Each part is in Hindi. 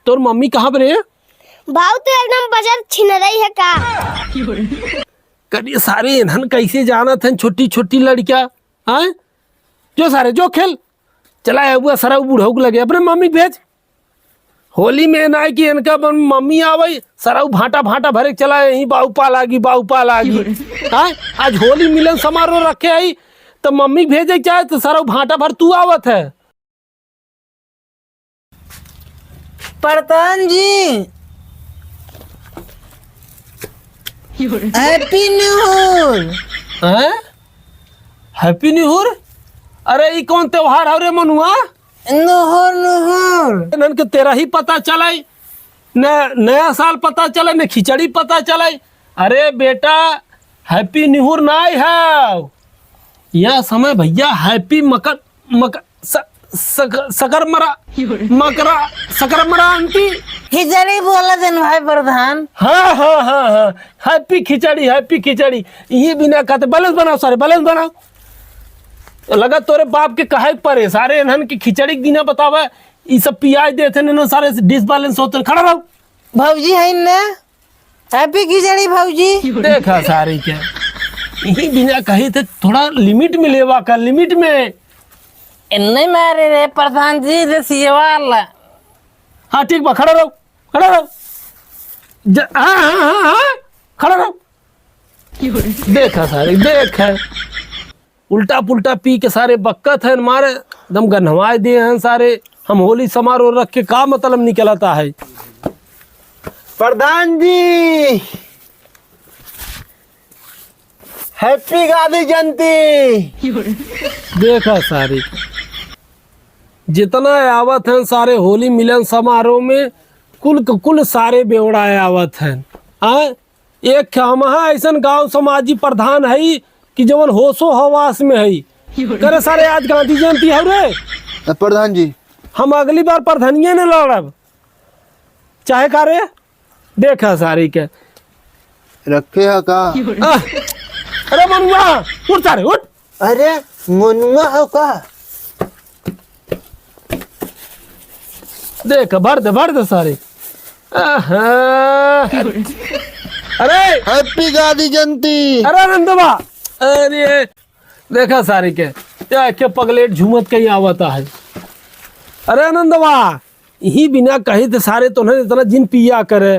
तोर मम्मी कहाँ पर है? भाव तो एकदम बाजार छिन रही है का। कभी सारे इन्हन कैसे जाना था छोटी छोटी लड़कियां। हाँ जो सारे जो खेल चला है हुआ सारा बूढ़ा लगे अपने मम्मी भेज। होली में ना कि इनका मम्मी आवे सारा भाटा भाटा भरे चला है यही बाऊपा लागी। हाँ आज होली मिलन समारोह रखे आई तो मम्मी भेजे चाहे तो सारा भाटा भर तू आवत है। प्रधान जी happy new year. Happy new year? अरे ये कौन त्योहार है रे मनुआ? नुहुर इन्हन के तेरा ही पता चला न नया साल पता चला न खिचड़ी पता चला। अरे बेटा हैप्पी न्यू ईयर ना है यह समय भैया हैप्पी सकरमरांति खिचड़ी बोला दिन भाई प्रधान। हाँ हैप्पी खिचड़ी ये बिना कहते बैलेंस बनाओ सारे बैलेंस बनाओ। लगा तोरे बाप के कहे परे सारे इन्हन की खिचड़ी दिना बतावा ये सब पियाज देते न सारे डिसबैलेंस होते। खड़ा रहो भाऊजी है ना हैप्पी खिचड़ी भाऊजी। देखा सारी क्या यही बिना कही थे थोड़ा लिमिट में लेवा का लिमिट में नहीं मारे रे प्रधान जी रसियावाला। हाँ ठीक बा खड़ा रहो हाँ खड़ा रहो। देखा सारे देखा उल्टा पुल्टा पी के सारे बक्कत है मारे दम गन्हवाए दिए हैं सारे। हम होली समारोह रख के का मतलब निकलता है। प्रधान जी हैप्पी गांधी जयंती। देखा सारे जितना आवत हैं सारे होली मिलन समारोह में कुल सारे बेवड़ा आवत हैं। हाँ एक हम ऐसा गांव समाजी प्रधान है कि जवन होशो हवास में है। करे सारे आज गांधी जयंती है रे प्रधान जी हम अगली बार प्रधानिये ने लड़ब चाहे का रे। देखा सारी के रखे है का। अरे मनुआ उठ सारे उठ। अरे मनुआ हो का। देख भर दे सारे। अरे हैप्पी गांधी जयंती। अरे नंदबा अरे देखा सारी के पगलेट झूमत कहीं आवता है। अरे नंदबा यही बिना कही तो सारे तो नहीं इतना जिन पिया करे।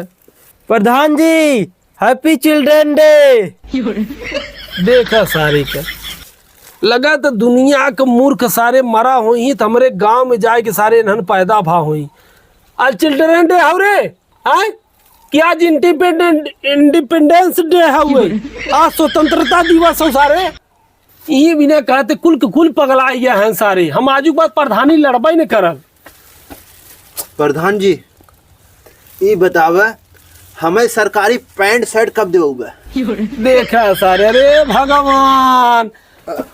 प्रधान जी हैप्पी चिल्ड्रन डे। देखा सारी के लगा तो दुनिया के मूर्ख सारे मरा हुई तो हमारे गांव में जाए के सारे इन्हन पैदा भा हुई। आज चिल्ड्रन डे हो रे आए कि आज इंडिपेंडेंस डे हुए आज स्वतंत्रता दिवस हो सारे। ये बिना कहते कुल पगला गया है सारे। हम आज बात प्रधानी लड़बा ही नहीं करल। प्रधान जी ये बतावे हमें सरकारी पैंट शर्ट कब दोगे? देखा सारे अरे भगवान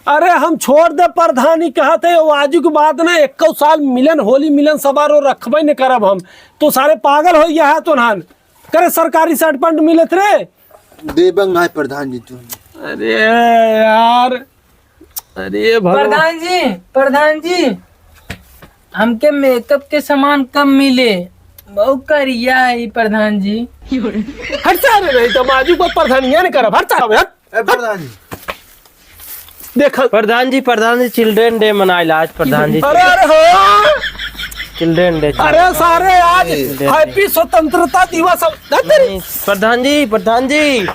अरे हम छोड़ दे प्रधानी कहते आजू के बाद ना 21 साल मिलन होली मिलन समारोह रखबे नहीं करब हम तो सारे पागल हो गया है। तो नान करे सरकारी शर्ट पैंट मिलत रे देबंग है प्रधान जी। तुम अरे यार अरे प्रधान जी हमके मेकअप के सामान कब मिले बहुत करिया है प्रधान जी। हट सारे नहीं तो आजू को प्रधानिया नहीं करब हट सारे हट। प्रधान जी देखा प्रधान जी चिल्ड्रन डे मनाइल आज प्रधान जी। अरे हाँ चिल्ड्रन डे। अरे सारे आज हैप्पी स्वतंत्रता दिवस। प्रधान जी